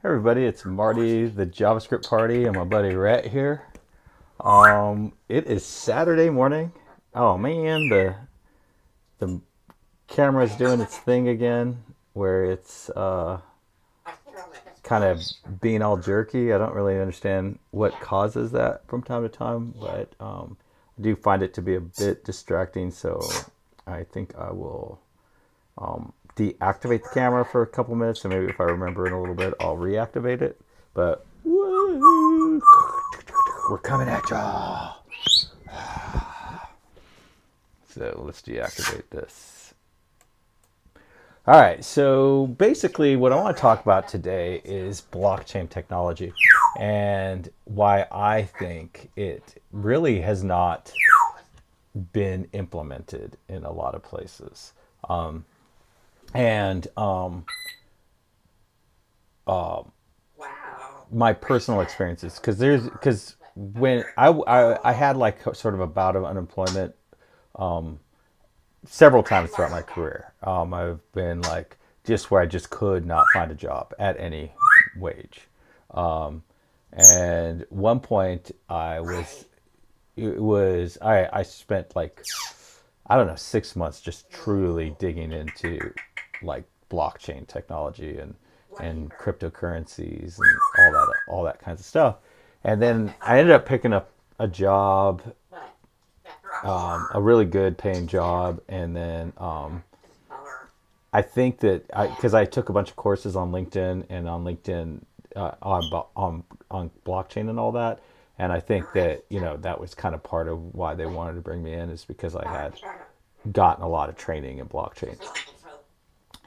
Everybody, it's Marty, the JavaScript party, and my buddy Rhett here. It is Saturday morning. Oh man, the camera's doing its thing again, where it's kind of being all jerky. I don't really understand what causes that from time to time, but I do find it to be a bit distracting. So I think I will deactivate the camera for a couple minutes, and maybe if I remember in a little bit, I'll reactivate it. But woo, we're coming at y'all. So let's deactivate this. All right, so basically what I want to talk about today is blockchain technology and why I think it really has not been implemented in a lot of places. And my personal experiences, because when I had like sort of a bout of unemployment several times throughout my career. I've been like just where I just could not find a job at any wage. And one point I spent like, I don't know, 6 months just truly digging into like blockchain technology and cryptocurrencies and all that kinds of stuff. And then I ended up picking up a job, a really good paying job, and then I think that because I took a bunch of courses on LinkedIn and on LinkedIn on blockchain and all that, and I think that that was kind of part of why they wanted to bring me in, is because I had gotten a lot of training in blockchain,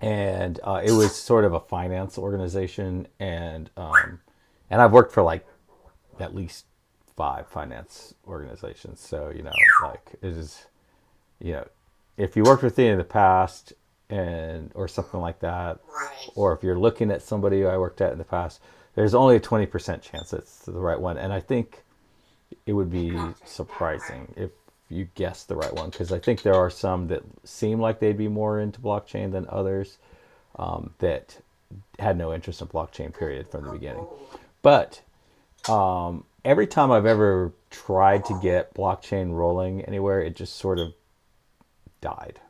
and it was sort of a finance organization, and I've worked for like at least 5 finance organizations, so like it is, if you worked with me in the past and or something like that, or if you're looking at somebody I worked at in the past, there's only a 20% chance it's the right one. And I think it would be surprising if you guessed the right one, because I think there are some that seem like they'd be more into blockchain than others that had no interest in blockchain period from the beginning. But every time I've ever tried to get blockchain rolling anywhere, it just sort of died.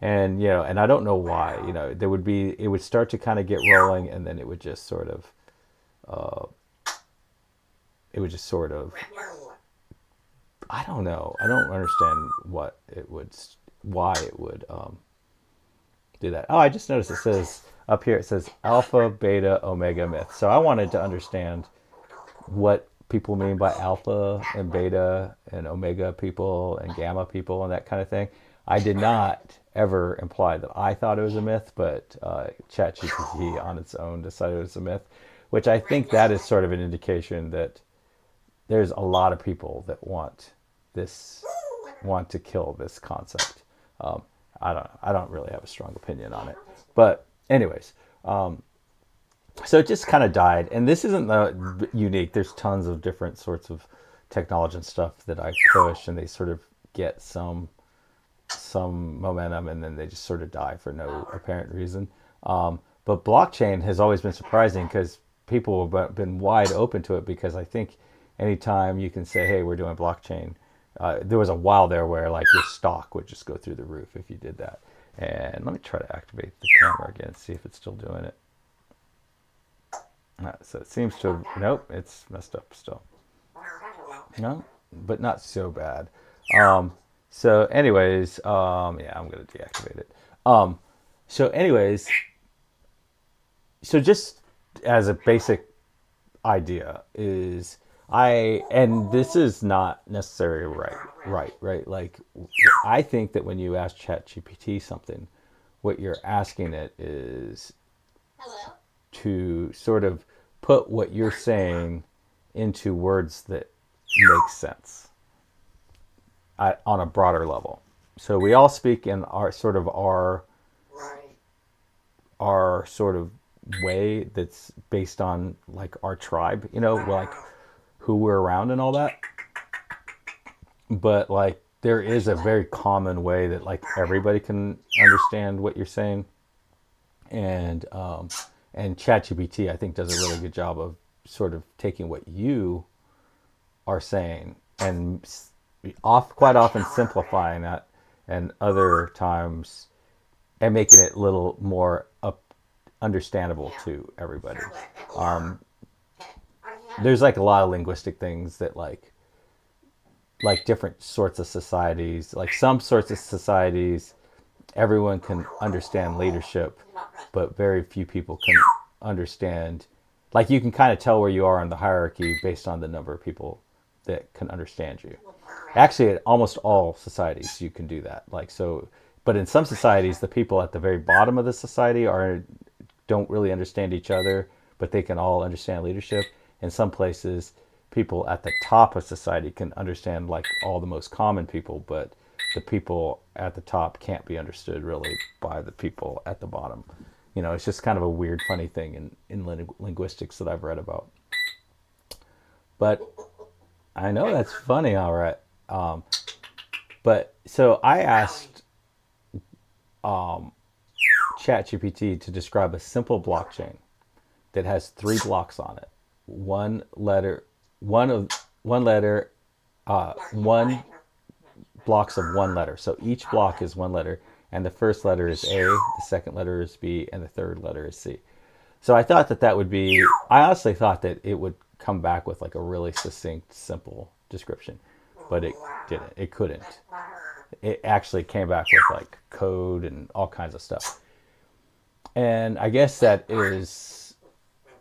And and I don't know why. It would start to kind of get rolling, and then it would just sort of, I don't know. I don't understand why it would do that. Oh, I just noticed it says up here. It says alpha, beta, omega myth. So I wanted to understand what people mean by alpha and beta and omega people and gamma people and that kind of thing. I did not ever imply that I thought it was a myth, but ChatGPT on its own decided it was a myth, which I think that is sort of an indication that there's a lot of people that want to kill this concept. I don't really have a strong opinion on it, but anyways, so it just kind of died. And this isn't unique. There's tons of different sorts of technology and stuff that I push, and they sort of get some momentum, and then they just sort of die for no apparent reason. But blockchain has always been surprising because people have been wide open to it, because I think anytime you can say, hey, we're doing blockchain, there was a while there where like your stock would just go through the roof if you did that. And let me try to activate the camera again, see if it's still doing it. So it seems to have, nope, it's messed up still. No, but not so bad. So anyways, yeah, I'm going to deactivate it. So anyways, so just as a basic idea is and this is not necessarily right? Like, I think that when you ask ChatGPT something, what you're asking it is to sort of put what you're saying into words that make sense on a broader level. So we all speak in our sort of way that's based on like our tribe, like who we're around and all that. But like there is a very common way that like everybody can understand what you're saying, and And ChatGPT, I think, does a really good job of sort of taking what you are saying and quite often simplifying that, and other times and making it a little more understandable to everybody. Um, there's like a lot of linguistic things that like different sorts of societies, like some sorts of societies, everyone can understand leadership, but very few people can understand. Like you can kind of tell where you are in the hierarchy based on the number of people that can understand you. Actually, in almost all societies, you can do that. Like so, but in some societies, the people at the very bottom of the society are don't really understand each other, but they can all understand leadership. In some places, people at the top of society can understand like all the most common people, but the people at the top can't be understood really by the people at the bottom. You know, it's just kind of a weird, funny thing in linguistics that I've read about. But I know that's funny, all right. Um, but so I asked ChatGPT to describe a simple blockchain that has three blocks on it. One letter, one of one letter, one blocks of one letter. So each block is one letter, and the first letter is A, the second letter is B, and the third letter is C. So I thought that that would be. I honestly thought that it would come back with like a really succinct, simple description, but it didn't. It couldn't. It actually came back with like code and all kinds of stuff. And I guess that is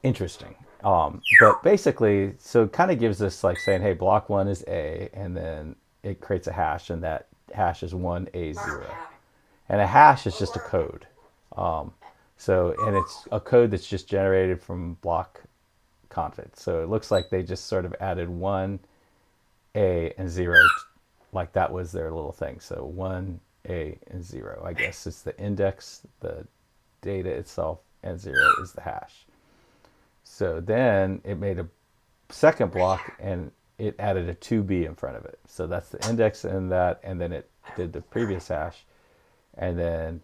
interesting. But basically, so it kind of gives us like saying, hey, block one is A, and then it creates a hash, and that hash is 1A0. And a hash is just a code. And it's a code that's just generated from block content. So it looks like they just sort of added 1A and 0, like that was their little thing. So 1A and 0, I guess, is the index, the data itself, and 0 is the hash. So then it made a second block and it added a 2B in front of it. So that's the index in that, and then it did the previous hash. And then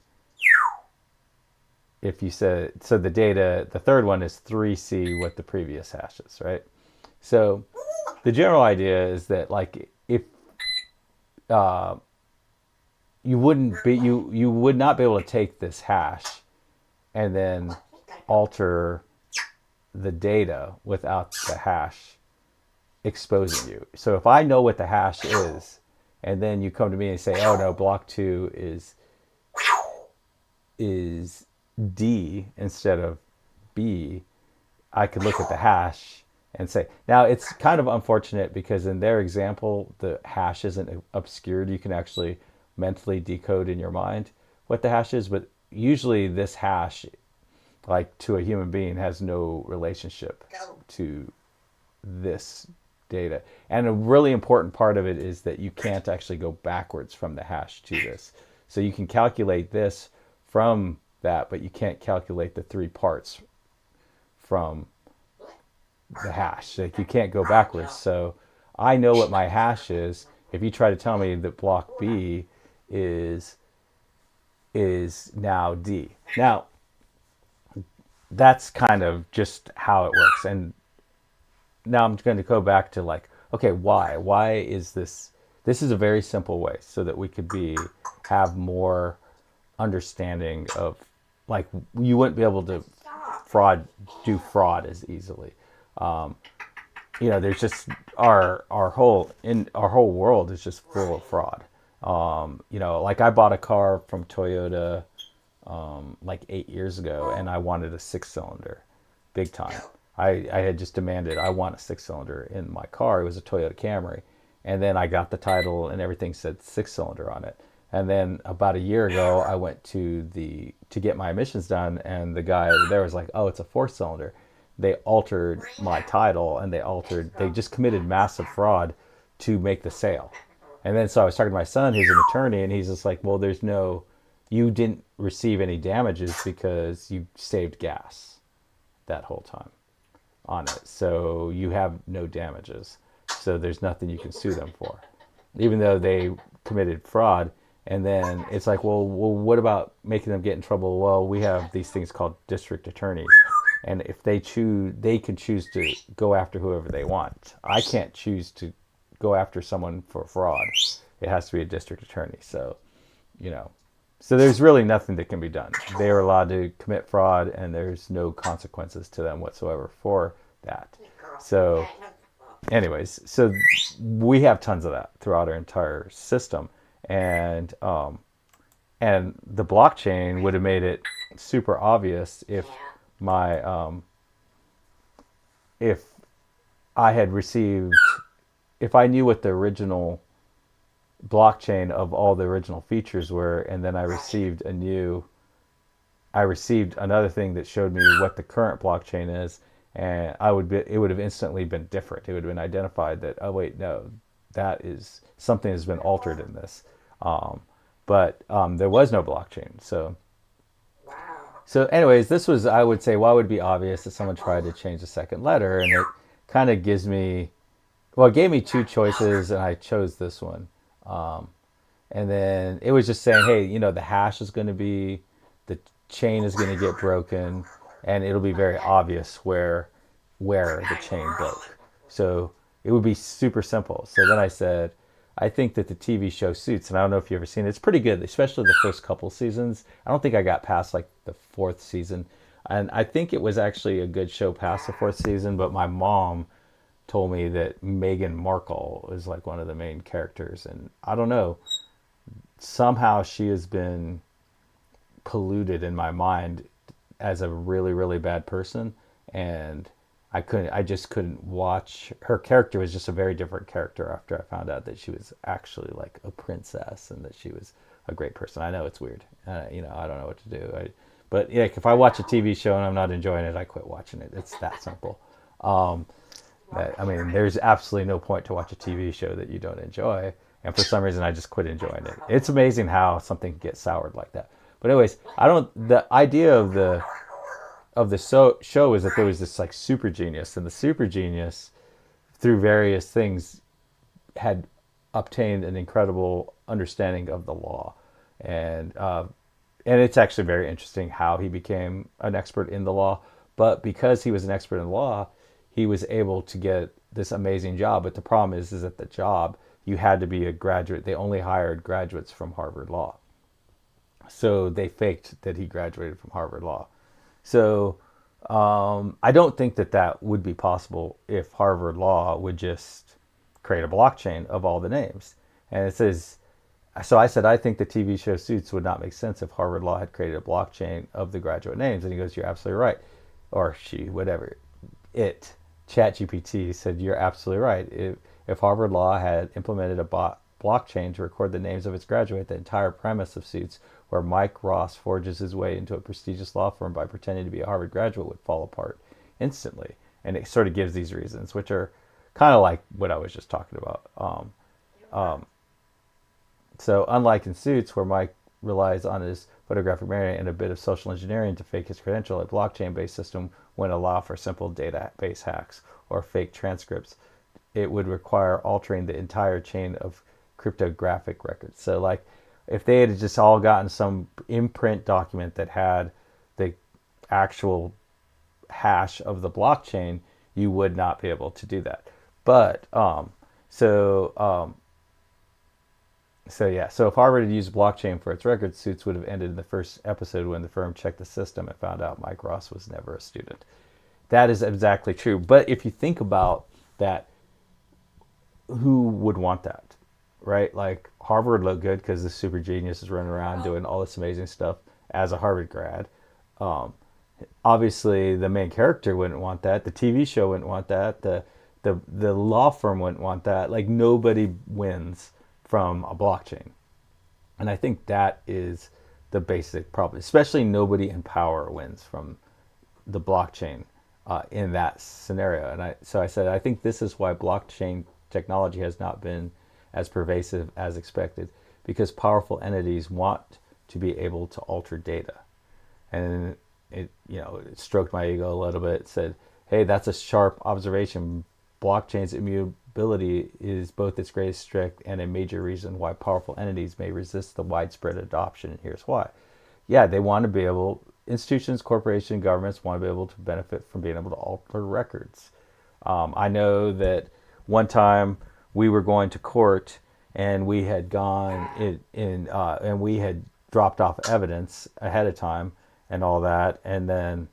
if you said, so the data, the third one is 3C what the previous hash is, right? So the general idea is that like if you would not be able to take this hash and then alter the data without the hash exposing you. So if I know what the hash is, and then you come to me and say, "Oh no, block two is D instead of B," I could look at the hash and say. Now it's kind of unfortunate because in their example, the hash isn't obscured. You can actually mentally decode in your mind what the hash is, but usually this hash, like to a human being, has no relationship to this data. And a really important part of it is that you can't actually go backwards from the hash to this. So you can calculate this from that, but you can't calculate the three parts from the hash. Like you can't go backwards. So I know what my hash is. If you try to tell me that block B is now D. Now that's kind of just how it works. And now I'm going to go back to like, okay, why? Why is this? This is a very simple way so that we could have more understanding of, like, you wouldn't be able to do fraud as easily. There's just our whole world is just full of fraud. Like I bought a car from Toyota like 8 years ago, and I wanted a 6-cylinder, big time. I had just demanded, I want a 6-cylinder in my car. It was a Toyota Camry. And then I got the title and everything said 6-cylinder on it. And then about a year ago, I went to get my emissions done, and the guy there was like, "Oh, it's a 4-cylinder." They altered my title, and they just committed massive fraud to make the sale. And then so I was talking to my son, who's an attorney, and he's just like, "Well, you didn't receive any damages because you saved gas that whole time on it. So you have no damages. So there's nothing you can sue them for, even though they committed fraud." And then it's like, well, what about making them get in trouble? Well, we have these things called district attorneys. And if they choose, they can choose to go after whoever they want. I can't choose to go after someone for fraud. It has to be a district attorney. So, you know, so there's really nothing that can be done. They are allowed to commit fraud, and there's no consequences to them whatsoever for that. So, anyways, so we have tons of that throughout our entire system, and the blockchain would have made it super obvious my if I had received if I knew what the original blockchain of all the original features were, and then I received another thing that showed me what the current blockchain is, and it would have instantly been different. It would have been identified that, oh wait, no, that is something has been altered in this. But there was no blockchain. So anyways, this was, I would say, why would it be obvious that someone tried to change the second letter? And it kind of gives me, well, it gave me two choices, and I chose this one. And then it was just saying, hey, the hash is going to be, the chain is going to get broken, and it'll be very obvious where the chain broke. So it would be super simple. So then I said, I think that the TV show Suits, and I don't know if you've ever seen it, it's pretty good, especially the first couple seasons. I don't think I got past like the fourth season. And I think it was actually a good show past the fourth season, but my mom told me that Meghan Markle is like one of the main characters. And I don't know, somehow she has been polluted in my mind as a really, really bad person. And I just couldn't watch. Her character was just a very different character after I found out that she was actually like a princess and that she was a great person. I know it's weird. I don't know what to do. But yeah, if I watch a TV show and I'm not enjoying it, I quit watching it. It's that simple. I mean, there's absolutely no point to watch a TV show that you don't enjoy. And for some reason, I just quit enjoying it. It's amazing how something can get soured like that. But anyways, the idea of the show is that there was this like super genius, and the super genius, through various things, had obtained an incredible understanding of the law, and it's actually very interesting how he became an expert in the law. But because he was an expert in law, he was able to get this amazing job. But the problem is that the job, you had to be a graduate. They only hired graduates from Harvard Law. So they faked that he graduated from Harvard Law. So I don't think that would be possible if Harvard Law would just create a blockchain of all the names. And it says, so I said, I think the TV show Suits would not make sense if Harvard Law had created a blockchain of the graduate names. And he goes, you're absolutely right. Or she, whatever. ChatGPT said, you're absolutely right. If Harvard Law had implemented a blockchain to record the names of its graduate, the entire premise of Suits, where Mike Ross forges his way into a prestigious law firm by pretending to be a Harvard graduate, would fall apart instantly. And it sort of gives these reasons, which are kind of like what I was just talking about. So unlike in Suits, where Mike relies on his photographic memory and a bit of social engineering to fake his credential, a blockchain-based system wouldn't allow for simple database hacks or fake transcripts. It would require altering the entire chain of cryptographic records. So like, if they had just all gotten some imprint document that had the actual hash of the blockchain, you would not be able to do that. But so if Harvard had used blockchain for its records, Suits would have ended in the first episode when the firm checked the system and found out Mike Ross was never a student. That is exactly true. But if you think about that, who would want that? Right? Like, Harvard looked good because the super genius is running around doing all this amazing stuff as a Harvard grad. Obviously, the main character wouldn't want that. The TV show wouldn't want that. The law firm wouldn't want that. Like, nobody wins from a blockchain. And I think that is the basic problem. Especially nobody in power wins from the blockchain in that scenario. And so I said, I think this is why blockchain technology has not been as pervasive as expected, because powerful entities want to be able to alter data. And it stroked my ego a little bit. It said, hey, that's a sharp observation. Blockchain's immutability is both its greatest strength and a major reason why powerful entities may resist the widespread adoption. And here's why. Yeah, they want to be able, institutions, corporations, governments want to be able to benefit from being able to alter records. I know that one time we were going to court and we had gone and we had dropped off evidence ahead of time and all that. And then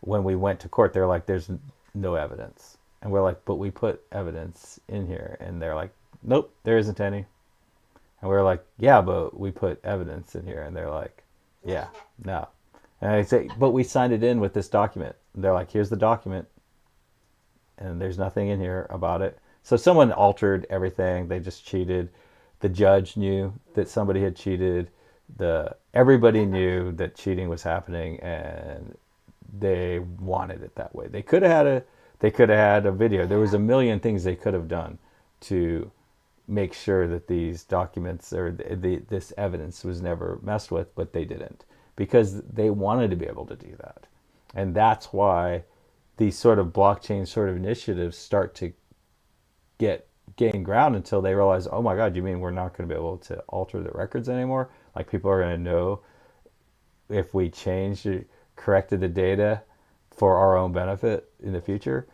when we went to court, they're like, "There's no evidence," and we're like, "But we put evidence in here," and they're like, "Nope, there isn't any." And we're like, "Yeah, but we put evidence in here," and they're like, "Yeah, no." And I say, "But we signed it in with this document." And they're like, "Here's the document," and there's nothing in here about it. So someone altered everything. They just cheated. The judge knew that somebody had cheated. The everybody knew that cheating was happening, and they wanted it that way. They could have had a video. There was a million things they could have done to make sure that these documents or this evidence was never messed with, but they didn't because they wanted to be able to do that. And that's why these sort of blockchain sort of initiatives start to gain ground until they realize, oh my God, you mean we're not going to be able to alter the records anymore? Like people are going to know if we changed, corrected the data for our own benefit in the future.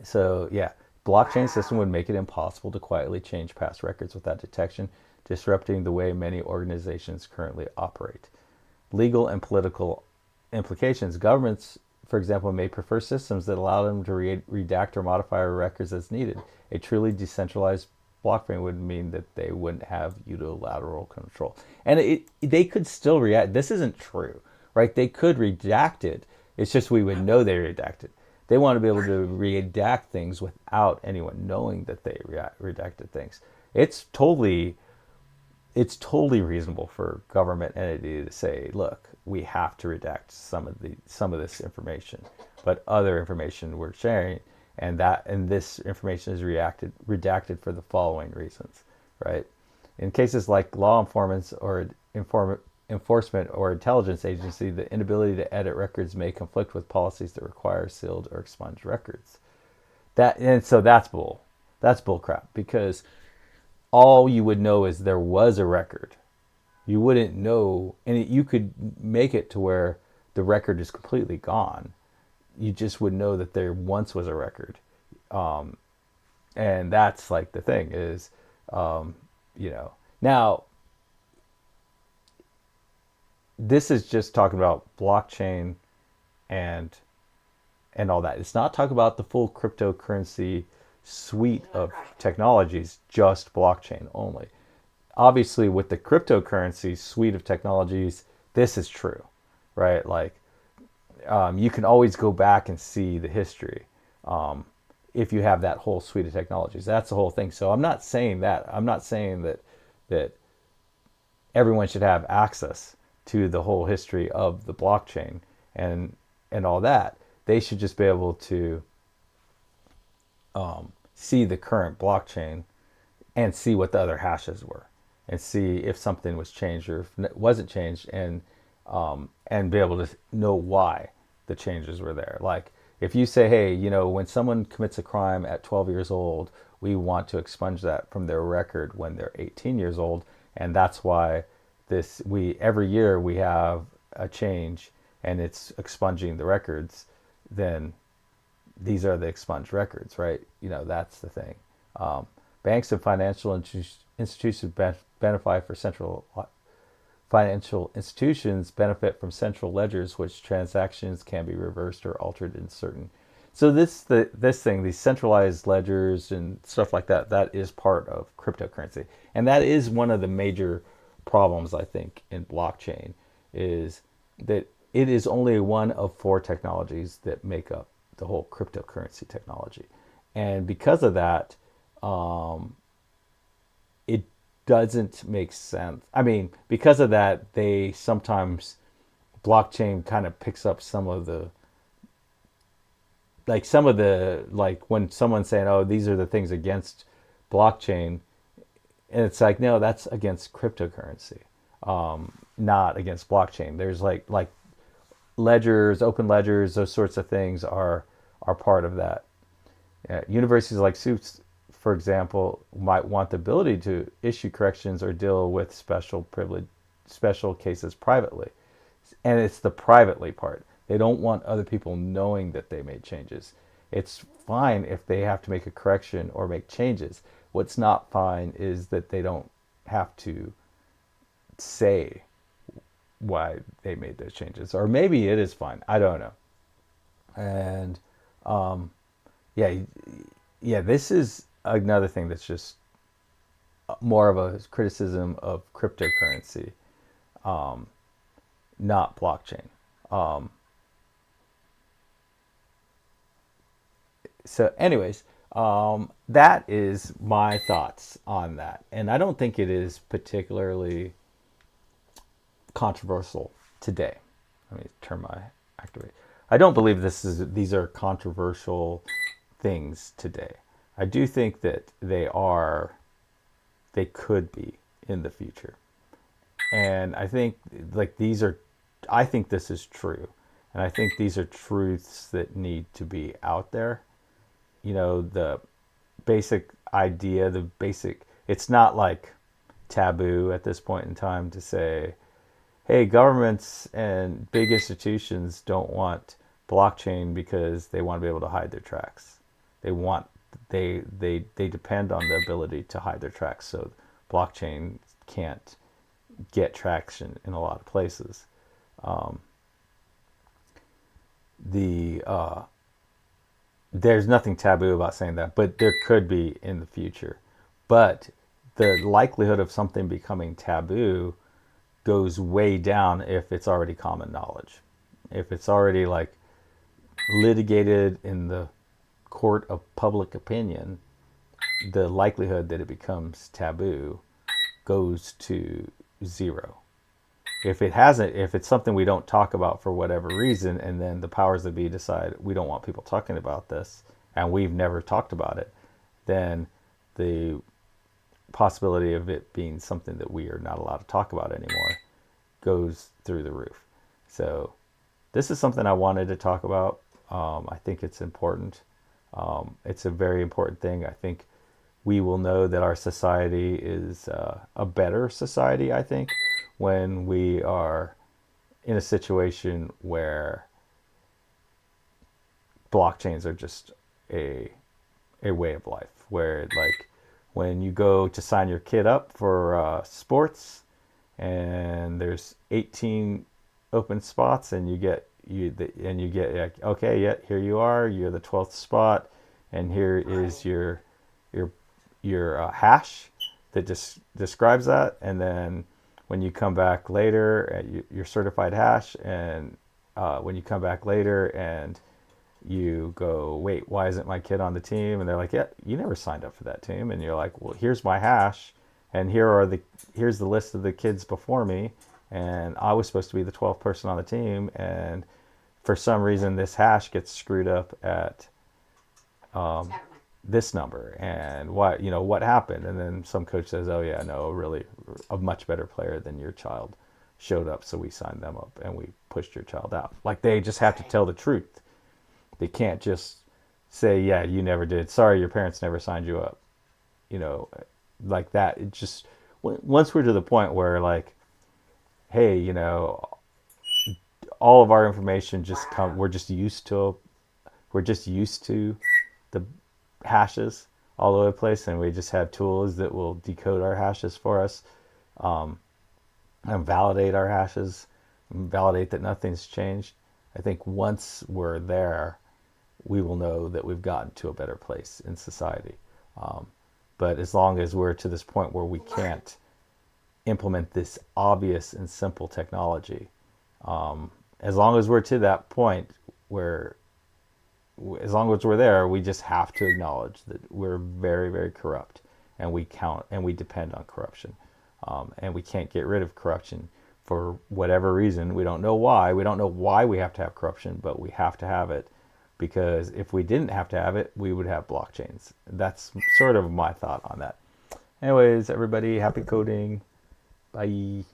So yeah, blockchain system would make it impossible to quietly change past records without detection, disrupting the way many organizations currently operate. Legal and political implications. Governments, for example, may prefer systems that allow them to redact or modify records as needed. A truly decentralized blockchain would mean that they wouldn't have unilateral control. And they could still react. This isn't true, right? They could redact it. It's just we would know they redacted. They want to be able to redact things without anyone knowing that they redacted things. It's totally reasonable for government entity to say, look, we have to redact some of this information, but other information we're sharing, and this information is redacted for the following reasons, right? In cases like law enforcement or intelligence agency, the inability to edit records may conflict with policies that require sealed or expunged records. So that's bull. That's bull crap because all you would know is there was a record. You wouldn't know, and you could make it to where the record is completely gone. You just would know that there once was a record. And that's like the thing is, now this is just talking about blockchain and all that. It's not talking about the full cryptocurrency suite of technologies, just blockchain only. Obviously, with the cryptocurrency suite of technologies, this is true, right? Like, you can always go back and see the history if you have that whole suite of technologies. That's the whole thing. So I'm not saying that. I'm not saying that everyone should have access to the whole history of the blockchain and all that. They should just be able to see the current blockchain and see what the other hashes were and see if something was changed or if it wasn't changed and be able to know why the changes were there. Like if you say, hey, when someone commits a crime at 12 years old, we want to expunge that from their record when they're 18 years old, and that's why every year we have a change and it's expunging the records, then these are the expunged records, right? That's the thing. Banks and financial institutions benefit for central financial institutions benefit from central ledgers, which transactions can be reversed or altered in certain. So this thing, these centralized ledgers and stuff like that, that is part of cryptocurrency, and that is one of the major problems I think in blockchain is that it is only one of four technologies that make up the whole cryptocurrency technology, and because of that, it doesn't make sense. I mean, because of that, they sometimes blockchain kind of picks up some of the when someone's saying, "Oh, these are the things against blockchain," and it's like, no, that's against cryptocurrency, not against blockchain. There's like ledgers, open ledgers, those sorts of things are part of that. Universities like SUSE, for example, might want the ability to issue corrections or deal with special cases privately. and it's the privately part. They don't want other people knowing that they made changes. It's fine if they have to make a correction or make changes. What's not fine is that they don't have to say why they made those changes. Or maybe it is fine. I don't know. And yeah, yeah, this is another thing that's just more of a criticism of cryptocurrency, not blockchain. Um, so, anyways, that is my thoughts on that, and I don't think it is particularly controversial today. Let me turn my activate. I don't believe these are controversial things today. I do think that they could be in the future. And I think like these are I think this is true. And I think these are truths that need to be out there. You know, the basic idea, the basic it's not like taboo at this point in time to say, hey, governments and big institutions don't want blockchain because they want to be able to hide their tracks. They want they depend on the ability to hide their tracks, so blockchain can't get traction in a lot of places. The There's nothing taboo about saying that, but there could be in the future. But the likelihood of something becoming taboo goes way down if it's already common knowledge. If it's already like litigated in the court of public opinion, the likelihood that it becomes taboo goes to zero. If it hasn't, if it's something we don't talk about for whatever reason, and then the powers that be decide we don't want people talking about this, and we've never talked about it, then the possibility of it being something that we are not allowed to talk about anymore goes through the roof. So this is something I wanted to talk about. I think it's important. It's a very important thing. I think we will know that our society is a better society, I think, when we are in a situation where blockchains are just a way of life, where like when you go to sign your kid up for sports and there's 18 open spots and you get like, okay, yeah, here you are, you're the 12th spot, and here is your hash that just describes that, and then when you come back later, your certified hash, and when you come back later and you go, wait, why isn't my kid on the team? And they're like, yeah, you never signed up for that team. And you're like, well, here's my hash, and here's the list of the kids before me, and I was supposed to be the 12th person on the team, and for some reason this hash gets screwed up at this number, and what happened? And then some coach says, oh yeah, no, really a much better player than your child showed up, so we signed them up and we pushed your child out. Like, they just have to tell the truth. They can't just say, yeah, you never did, sorry, your parents never signed you up, like that. It just, once we're to the point where like, hey, all of our information just we're just used to the hashes all over the place, and we just have tools that will decode our hashes for us, and validate our hashes, and validate that nothing's changed. I think once we're there, we will know that we've gotten to a better place in society. But as long as we're to this point where we can't implement this obvious and simple technology, as long as we're to that point where, as long as we're there, we just have to acknowledge that we're very, very corrupt, and we depend on corruption, and we can't get rid of corruption for whatever reason. We don't know why. We don't know why we have to have corruption, but we have to have it, because if we didn't have to have it, we would have blockchains. That's sort of my thought on that. Anyways, everybody, happy coding. Bye.